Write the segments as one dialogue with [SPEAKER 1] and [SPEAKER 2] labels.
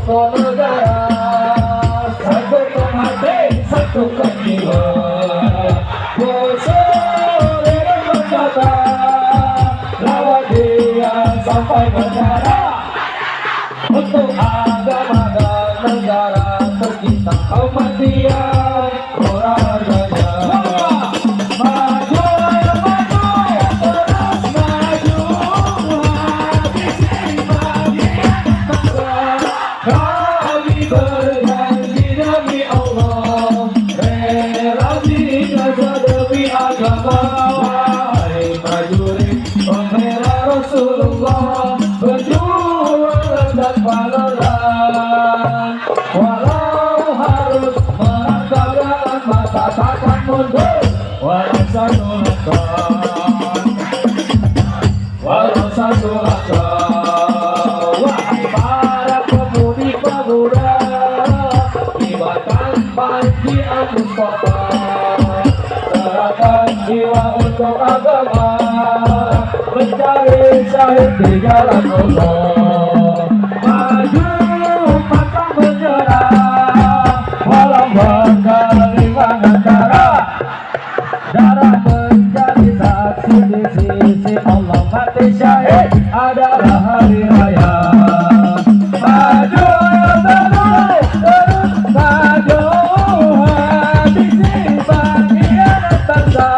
[SPEAKER 1] satu negara, satu hati, satu jiwa. Bersore dan berkata, lawan dia sampai negara. Untuk agama dan negara tercinta kematian orang raja. Maju ya maju, terus maju, habisi bagian bangsa. Kami berjanji demi Allah, rela binasa demi agama. Wahai prajurit pembela Rasulullah, berjuang dan pahlawan, walau harus merangkak dengan mata takkan mundur, walau satu langkah, walau satu langkah. Wahai para pemudik pemuda, kibarkan panji Al-Mustafa, serahkan jiwa untuk agama, mencari syahid di jalan Allah. Maju pantang menyerah, walau berkeliling antara, darah menjadi saksi di sisi Allah. Mati syahid adalah hari raya. Maju ya maju, terus maju, habisi bagian bangsa.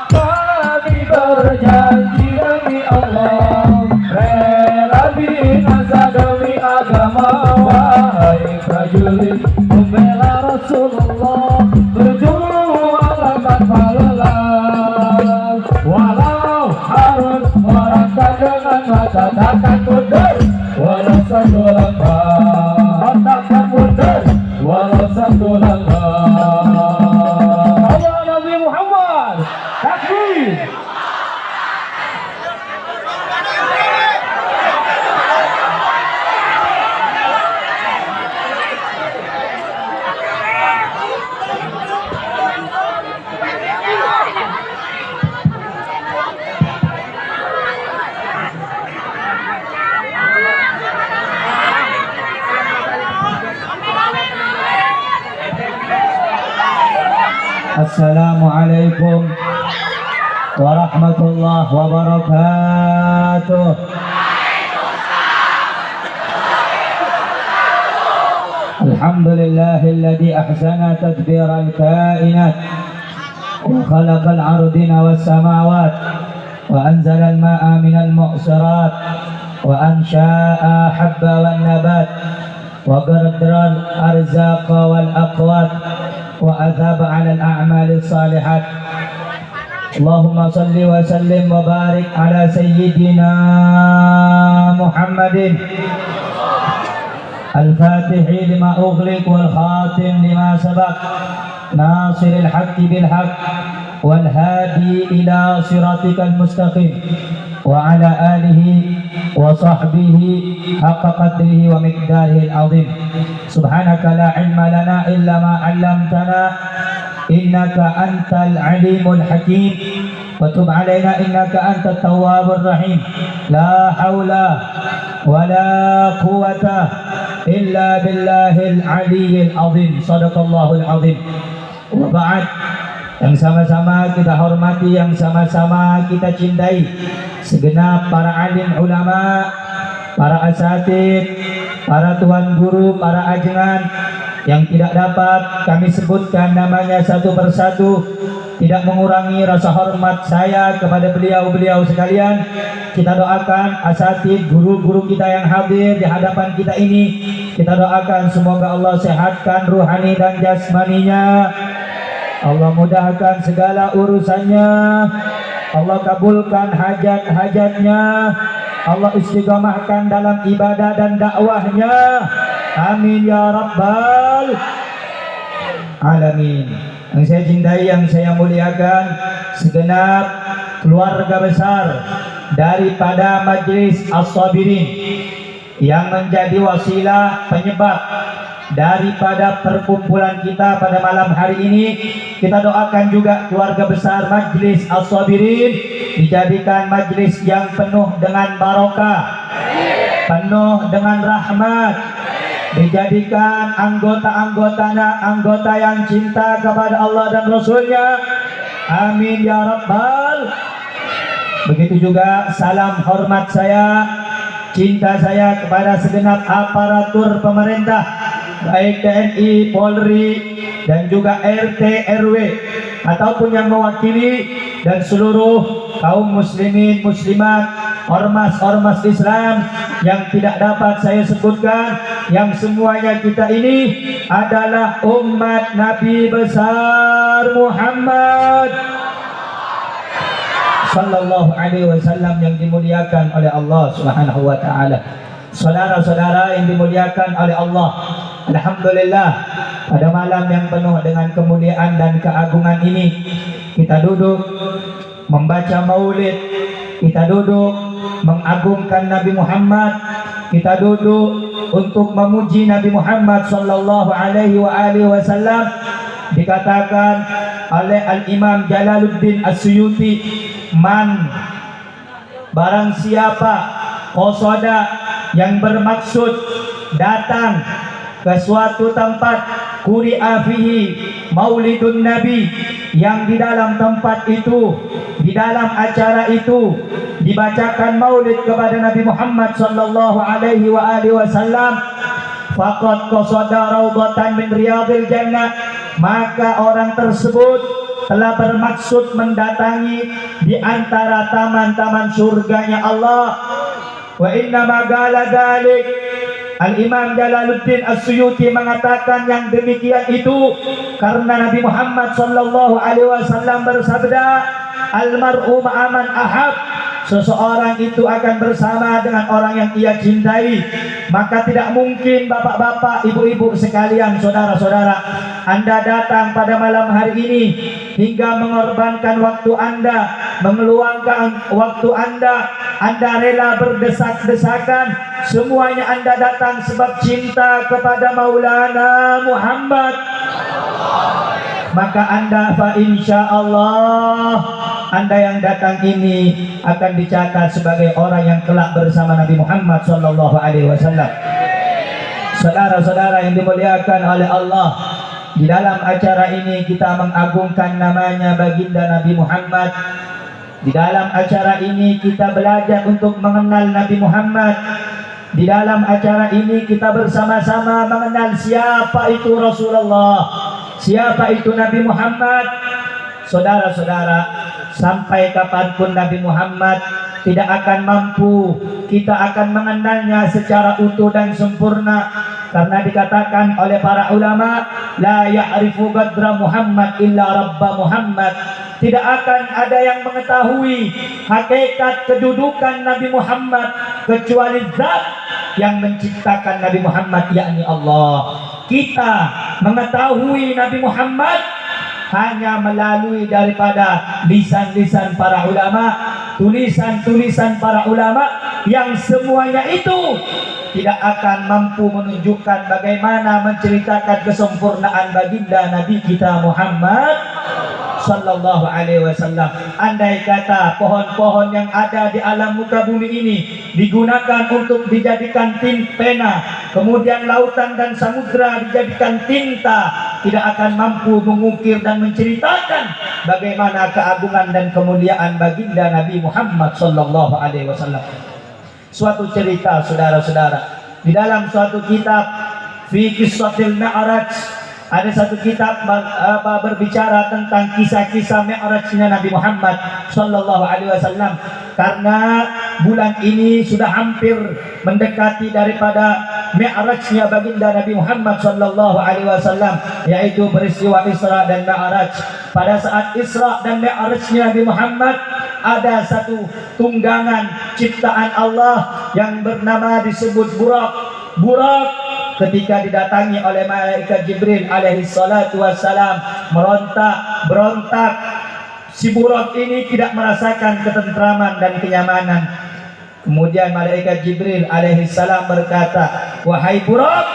[SPEAKER 1] Kami berjanji demi Allah, rela binasa demi agama. Wahai prajurit pembela Rasulullah, berjuang tanpa lelah, walau harus merangkak dengan mata takkan mundur, walau satu langkah, takkan mundur, walau satu langkah. Allah Nabi Muhammad, takbir. Assalamualaikum warahmatullahi wabarakatuh. Alhamdulillahilladzi ahsana tadbiral kainat wa khalaqal ardina was samawat wa anzalal ma'a minal mu'sirat wa ansha'a habba wan nabat wa qaddaral arzaqa wal aqwat wa azaba 'alal a'malis salihat. Allahumma salli wa sallim wa barik ala sayyidina Muhammadin al-fatihi lima ughliq wal khatim lima sabaq nasiril haqqi bil haqq wal hadi ila siratikal mustaqim wa ala alihi wa sahbihi haqqa qadrihi wa miqdarihi al-azim. Subhanaka la ilma lana illa ma 'allamtana innaka antal alimul hakim wa tub alaina innaka antat tawwabur rahim. La haula wa la quwwata illa billahil aliyyil azim. Shadaqallahul azim. Wa ba'd, yang sama-sama kita hormati, yang sama-sama kita cintai, segenap para alim ulama, para asatid, para tuan guru, para ajengan yang tidak dapat kami sebutkan namanya satu persatu, tidak mengurangi rasa hormat saya kepada beliau-beliau sekalian. Kita doakan asatid, guru-guru kita yang hadir di hadapan kita ini, kita doakan semoga Allah sehatkan ruhani dan jasmaninya, Allah mudahkan segala urusannya, Allah kabulkan hajat-hajatnya, Allah istiqamahkan dalam ibadah dan dakwahnya. Amin ya rabbal alamin. Yang saya cintai, yang saya muliakan, segenap keluarga besar daripada Majelis As-Sabirin yang menjadi wasilah penyebab daripada perkumpulan kita pada malam hari ini. Kita doakan juga keluarga besar Majelis As-Sabirin dijadikan majelis yang penuh dengan barokah, penuh dengan rahmat, dijadikan anggota yang cinta kepada Allah dan Rasulnya. Amin ya Rabbal. Begitu juga salam hormat saya, cinta saya kepada segenap aparatur pemerintah, baik TNI, Polri, dan juga RT, RW, ataupun yang mewakili, dan seluruh kaum muslimin, muslimat, ormas-ormas Islam yang tidak dapat saya sebutkan, yang semuanya kita ini adalah umat Nabi besar Muhammad sallallahu alaihi wasallam yang dimuliakan oleh Allah Subhanahu wa taala. Saudara-saudara yang dimuliakan oleh Allah, alhamdulillah pada malam yang penuh dengan kemuliaan dan keagungan ini kita duduk membaca maulid, kita duduk mengagungkan Nabi Muhammad, kita duduk untuk memuji Nabi Muhammad sallallahu alaihi wasallam. Dikatakan oleh Al-Imam Jalaluddin As-Suyuti, man, barang siapa qasada yang bermaksud datang ke suatu tempat quri'a fihi maulidun nabi, yang di dalam tempat itu, di dalam acara itu dibacakan maulid kepada Nabi Muhammad sallallahu alaihi wasallam, faqad qasada raudhatan min riyadil jannah, maka orang tersebut telah bermaksud mendatangi di antara taman-taman surganya Allah. Wa inna ma qala dzalik, Al-Imam Jalaluddin As-Suyuti mengatakan yang demikian itu karena Nabi Muhammad sallallahu alaihi wasallam bersabda, al-mar'u ma'aman ahab, seseorang itu akan bersama dengan orang yang ia cintai. Maka tidak mungkin bapak-bapak, ibu-ibu sekalian, saudara-saudara, Anda datang pada malam hari ini hingga mengorbankan waktu Anda, mengeluangkan waktu Anda rela berdesak-desakan, semuanya Anda datang sebab cinta kepada Maulana Muhammad. Maka Anda fa insyaallah, Anda yang datang ini akan dicatat sebagai orang yang kelak bersama Nabi Muhammad sallallahu alaihi wasallam. Saudara-saudara yang dimuliakan oleh Allah, di dalam acara ini kita mengagungkan namanya baginda Nabi Muhammad. Di dalam acara ini kita belajar untuk mengenal Nabi Muhammad. Di dalam acara ini kita bersama-sama mengenal siapa itu Rasulullah, siapa itu Nabi Muhammad. Saudara-saudara, sampai kapanpun Nabi Muhammad tidak akan mampu kita akan mengenalnya secara utuh dan sempurna, karena dikatakan oleh para ulama, la ya'rifu qadra Muhammad illa rabba Muhammad. Tidak akan ada yang mengetahui hakikat kedudukan Nabi Muhammad kecuali zat yang menciptakan Nabi Muhammad, yakni Allah. Kita mengetahui Nabi Muhammad hanya melalui daripada lisan-lisan para ulama, tulisan-tulisan para ulama, yang semuanya itu tidak akan mampu menunjukkan bagaimana menceritakan kesempurnaan baginda Nabi kita Muhammad sallallahu alaihi wasallam. Andai kata pohon-pohon yang ada di alam muka bumi ini digunakan untuk dijadikan pena, kemudian lautan dan samudra dijadikan tinta, tidak akan mampu mengukir dan menceritakan bagaimana keagungan dan kemuliaan baginda Nabi Muhammad sallallahu alaihi wasallam. Suatu cerita, saudara-saudara, di dalam suatu kitab fi qissatil Mi'raj, ada satu kitab berbicara tentang kisah-kisah Mi'rajnya Nabi Muhammad sallallahu alaihi wasallam. Karena bulan ini sudah hampir mendekati daripada Mi'rajnya baginda Nabi Muhammad sallallahu alaihi wasallam, yaitu peristiwa Isra dan Mi'raj. Pada saat Isra dan Mi'rajnya Nabi Muhammad, ada satu tunggangan ciptaan Allah yang bernama disebut Burak. Burak ketika didatangi oleh malaikat Jibril alaihi salatu wassalam, berontak. Si Burak ini tidak merasakan ketentraman dan kenyamanan. Kemudian malaikat Jibril alaihi salam berkata, wahai Burak,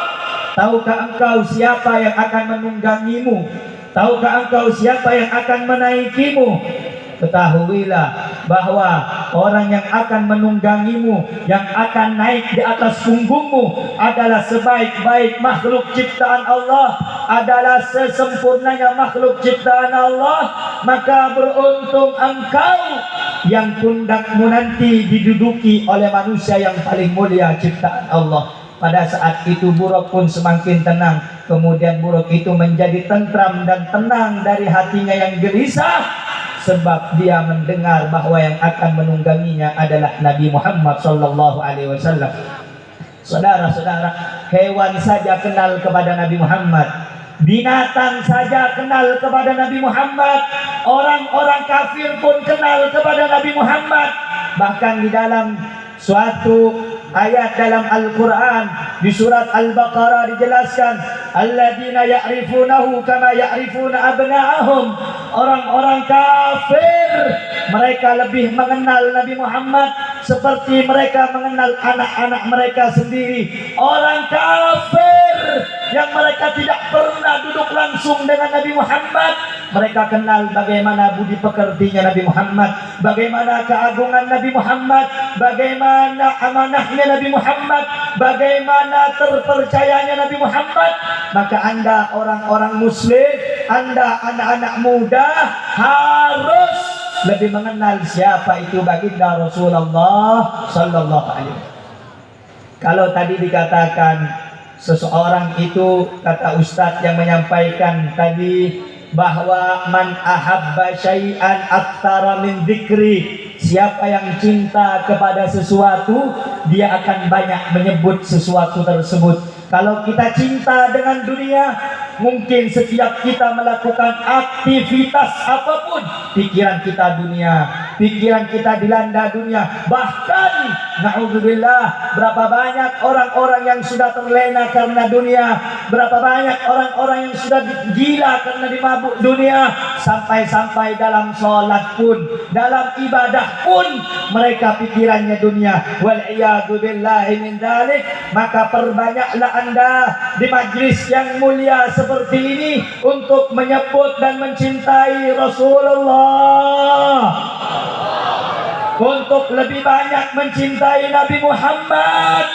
[SPEAKER 1] tahukah engkau siapa yang akan menunggangimu? Tahukah engkau siapa yang akan menaikimu? ketahuilah bahwa orang yang akan menunggangimu, yang akan naik di atas punggungmu adalah sebaik-baik makhluk ciptaan Allah, adalah sesempurnanya makhluk ciptaan Allah. Maka beruntung engkau yang pundakmu nanti diduduki oleh manusia yang paling mulia ciptaan Allah. Pada saat itu buruk pun semakin tenang. Kemudian buruk itu menjadi tentram dan tenang dari hatinya yang gelisah, sebab dia mendengar bahwa yang akan menungganginya adalah Nabi Muhammad SAW. Saudara-saudara, hewan saja kenal kepada Nabi Muhammad, binatang saja kenal kepada Nabi Muhammad, orang-orang kafir pun kenal kepada Nabi Muhammad. Bahkan di dalam suatu ayat dalam Al-Quran di surat Al-Baqarah dijelaskan, alladzina ya'rifunahu kama ya'rifuna abna'ahum. Orang-orang kafir mereka lebih mengenal Nabi Muhammad seperti mereka mengenal anak-anak mereka sendiri. Orang kafir yang mereka tidak pernah duduk langsung dengan Nabi Muhammad, mereka kenal bagaimana budi pekertinya Nabi Muhammad, bagaimana keagungan Nabi Muhammad, bagaimana amanahnya Nabi Muhammad, bagaimana terpercayanya Nabi Muhammad. Maka Anda orang-orang muslim, Anda anak-anak muda harus lebih mengenal siapa itu baginda Rasulullah sallallahu alaihi wasallam. Kalau tadi dikatakan seseorang itu, kata Ustadz yang menyampaikan tadi, bahwa man ahabba syai'an aktsara min dzikri, siapa yang cinta kepada sesuatu dia akan banyak menyebut sesuatu tersebut. Kalau kita cinta dengan dunia, mungkin setiap kita melakukan aktivitas apapun, pikiran kita dunia, pikiran kita dilanda dunia. Bahkan na'udzubillah, berapa banyak orang-orang yang sudah terlena karena dunia, berapa banyak orang-orang yang sudah gila karena dimabuk dunia, sampai-sampai dalam sholat pun, dalam ibadah pun mereka pikirannya dunia. Wal'iyadzubillahi min dzalik. Maka perbanyaklah Anda di majlis yang mulia seperti ini untuk menyebut dan mencintai Rasulullah, untuk lebih banyak mencintai Nabi Muhammad.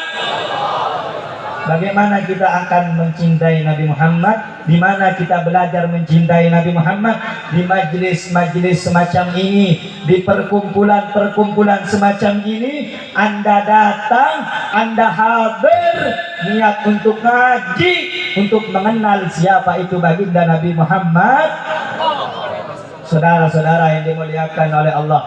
[SPEAKER 1] Bagaimana kita akan mencintai Nabi Muhammad? Di mana kita belajar mencintai Nabi Muhammad? Di majlis-majlis semacam ini, di perkumpulan-perkumpulan semacam ini. Anda datang, Anda hadir, niat untuk ngaji, untuk mengenal siapa itu baginda Nabi Muhammad. Saudara-saudara yang dimuliakan oleh Allah,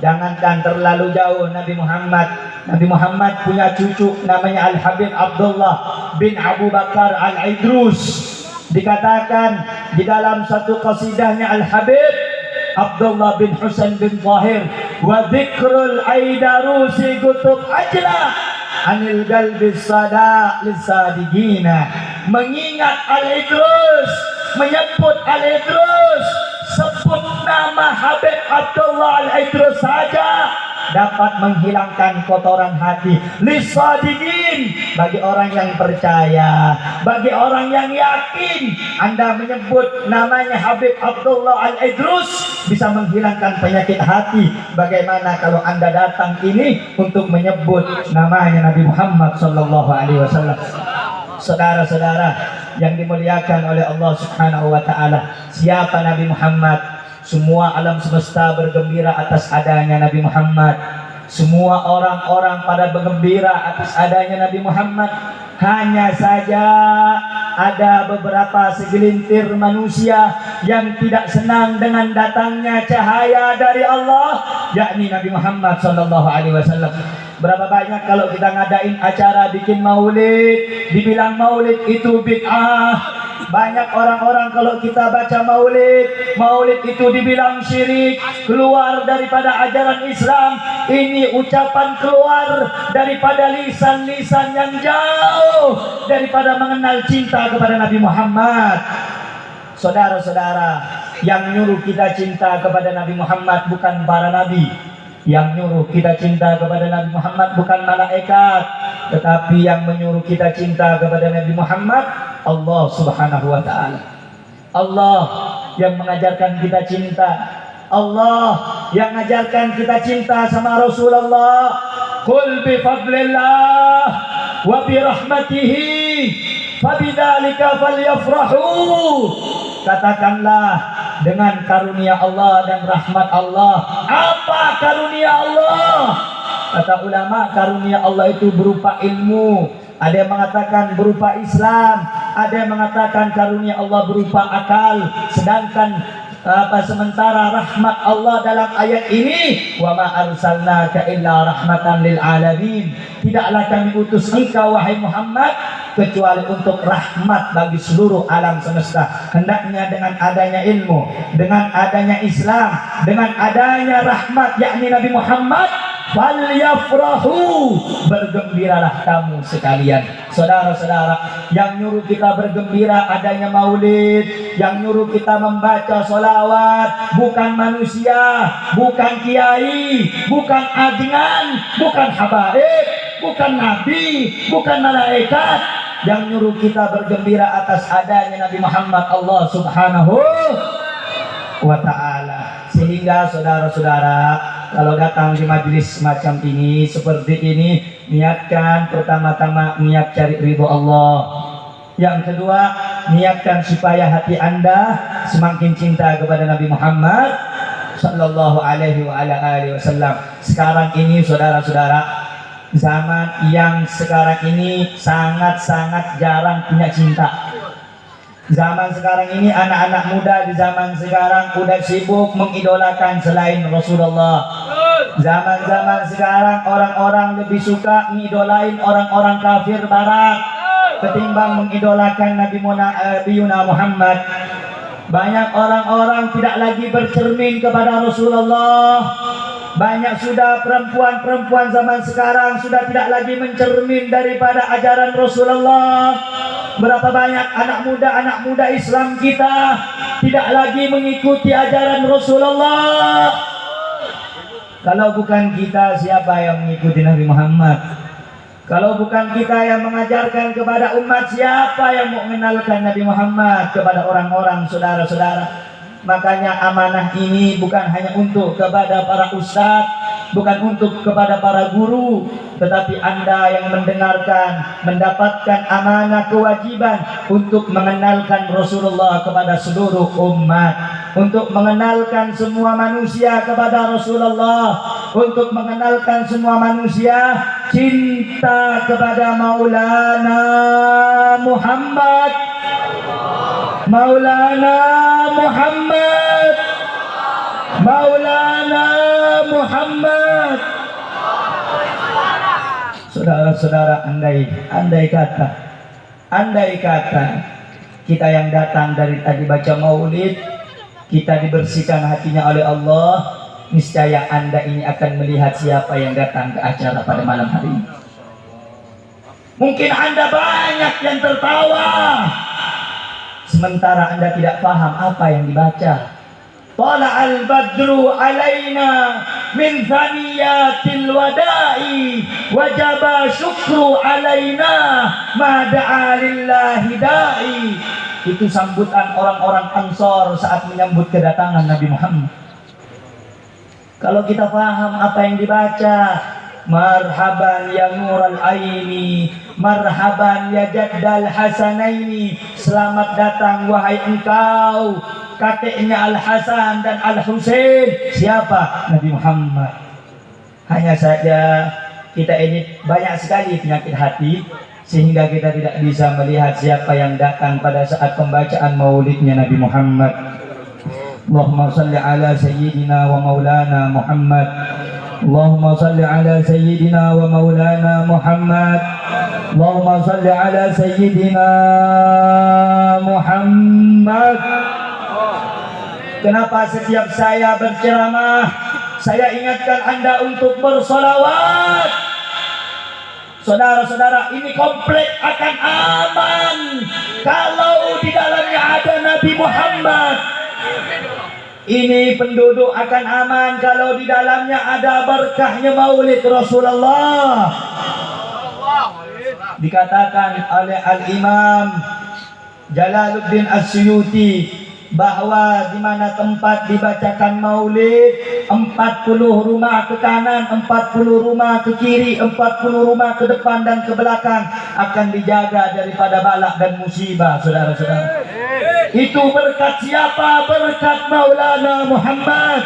[SPEAKER 1] jangankan terlalu jauh Nabi Muhammad. Nabi Muhammad punya cucu namanya Al-Habib Abdullah bin Abu Bakar Al-Idrus. Dikatakan di dalam satu qasidahnya Al-Habib Abdullah bin Husain bin Zahir, wa dzikrul aidarusi kutub ajla anil galbis sada lisadigina. Mengingat Al-Idrus, menyebut Al-Idrus, sebut nama Habib Abdullah Al-Idrus saja dapat menghilangkan kotoran hati. Lisadigin, bagi orang yang percaya, bagi orang yang yakin. Anda menyebut namanya Habib Abdullah Al-Idrus bisa menghilangkan penyakit hati. Bagaimana kalau Anda datang ini untuk menyebut namanya Nabi Muhammad sallallahu alaihi wasallam. Saudara-saudara yang dimuliakan oleh Allah Subhanahu wa taala, siapa Nabi Muhammad? Semua alam semesta bergembira atas adanya Nabi Muhammad. Semua orang-orang pada bergembira atas adanya Nabi Muhammad. Hanya saja ada beberapa segelintir manusia yang tidak senang dengan datangnya cahaya dari Allah, yakni Nabi Muhammad SAW. Berapa banyak kalau kita ngadain acara bikin maulid, dibilang maulid itu bid'ah. Banyak orang-orang kalau kita baca maulid, maulid itu dibilang syirik, keluar daripada ajaran Islam. Ini ucapan keluar daripada lisan-lisan yang jauh daripada mengenal cinta kepada Nabi Muhammad. Saudara-saudara, yang nyuruh kita cinta kepada Nabi Muhammad bukan para nabi. Yang nyuruh kita cinta kepada Nabi Muhammad bukan malaikat, tetapi yang menyuruh kita cinta kepada Nabi Muhammad Allah Subhanahu wa ta'ala. Allah yang mengajarkan kita cinta. Allah yang ngajarkan kita cinta sama Rasulullah. Qul bi fadlillah wa bi rahmatihi fabidzalika falyafrahu. Katakanlah, dengan karunia Allah dan rahmat Allah. Apa karunia Allah? Kata ulama, karunia Allah itu berupa ilmu. Ada yang mengatakan berupa Islam, ada yang mengatakan karunia Allah berupa akal. Sedangkan sementara rahmat Allah dalam ayat ini, wa ma arsalnaka illa rahmatan lil alamin, tidaklah kami utus engkau wahai Muhammad kecuali untuk rahmat bagi seluruh alam semesta. Hendaknya dengan adanya ilmu, dengan adanya Islam, dengan adanya rahmat yakni Nabi Muhammad, falyafrahu, bergembiralah kamu sekalian. Saudara-saudara, yang nyuruh kita bergembira adanya maulid, yang nyuruh kita membaca sholawat bukan manusia, bukan kiai, bukan adingan, bukan habaib, bukan nabi, bukan malaikat. Yang nyuruh kita bergembira atas adanya Nabi Muhammad, Allah Subhanahu wa ta'ala. Sehingga saudara-saudara, kalau datang di majelis semacam ini, seperti ini, niatkan pertama-tama niat cari ridho Allah. Yang kedua, niatkan supaya hati Anda semakin cinta kepada Nabi Muhammad sallallahu alaihi wasallam. Sekarang ini saudara-saudara, zaman yang sekarang ini sangat-sangat jarang punya cinta. Zaman sekarang ini anak-anak muda di zaman sekarang udah sibuk mengidolakan selain Rasulullah. Zaman-zaman sekarang orang-orang lebih suka ngidolain orang-orang kafir barat ketimbang mengidolakan Nabi Muhammad. Banyak orang-orang tidak lagi bercermin kepada Rasulullah. Banyak sudah perempuan-perempuan zaman sekarang sudah tidak lagi mencermin daripada ajaran Rasulullah. Berapa banyak anak muda Islam kita tidak lagi mengikuti ajaran Rasulullah. Kalau bukan kita, siapa yang mengikuti Nabi Muhammad? Kalau bukan kita yang mengajarkan kepada umat, siapa yang mau mengenalkan Nabi Muhammad kepada orang-orang, saudara-saudara? Makanya amanah ini bukan hanya untuk kepada para ustadz, bukan untuk kepada para guru, tetapi Anda yang mendengarkan mendapatkan amanah kewajiban untuk mengenalkan Rasulullah kepada seluruh umat, untuk mengenalkan semua manusia kepada Rasulullah, untuk mengenalkan semua manusia cinta kepada Maulana Muhammad, Maulana Muhammad, Maulana Muhammad. Saudara-saudara, andai kata kita yang datang dari tadi baca maulid, kita dibersihkan hatinya oleh Allah, niscaya Anda ini akan melihat siapa yang datang ke acara pada malam hari ini. Mungkin Anda banyak yang tertawa, sementara Anda tidak paham apa yang dibaca. Tala'al badru alaina min thaniyatil wada'i wajaba syukru alaina ma da'a lillahi da'i. Itu sambutan orang-orang Ansor saat menyambut kedatangan Nabi Muhammad. Kalau kita paham apa yang dibaca, marhaban ya nural aini, marhaban ya jaddal hasanaini, selamat datang wahai engkau kakeknya Al-Hasan dan Al-Husain. Siapa? Nabi Muhammad. Hanya saja kita ini banyak sekali penyakit hati sehingga kita tidak bisa melihat siapa yang datang pada saat pembacaan maulidnya Nabi Muhammad. Allahumma salli ala sayyidina wa maulana Muhammad. Allahumma salli ala sayyidina wa maulana Muhammad. Allahumma salli ala sayyidina Muhammad. Kenapa setiap saya berceramah, saya ingatkan Anda untuk bersolawat? Saudara-saudara, ini komplek akan aman kalau di dalamnya ada Nabi Muhammad. Ini penduduk akan aman kalau di dalamnya ada berkahnya maulid Rasulullah. Dikatakan oleh Al-Imam Jalaluddin As-Suyuti bahwa di mana tempat dibacakan maulid 40 rumah ke kanan, 40 rumah ke kiri, 40 rumah ke depan dan ke belakang akan dijaga daripada balak dan musibah, saudara-saudara. Itu berkat siapa? Berkat Maulana Muhammad.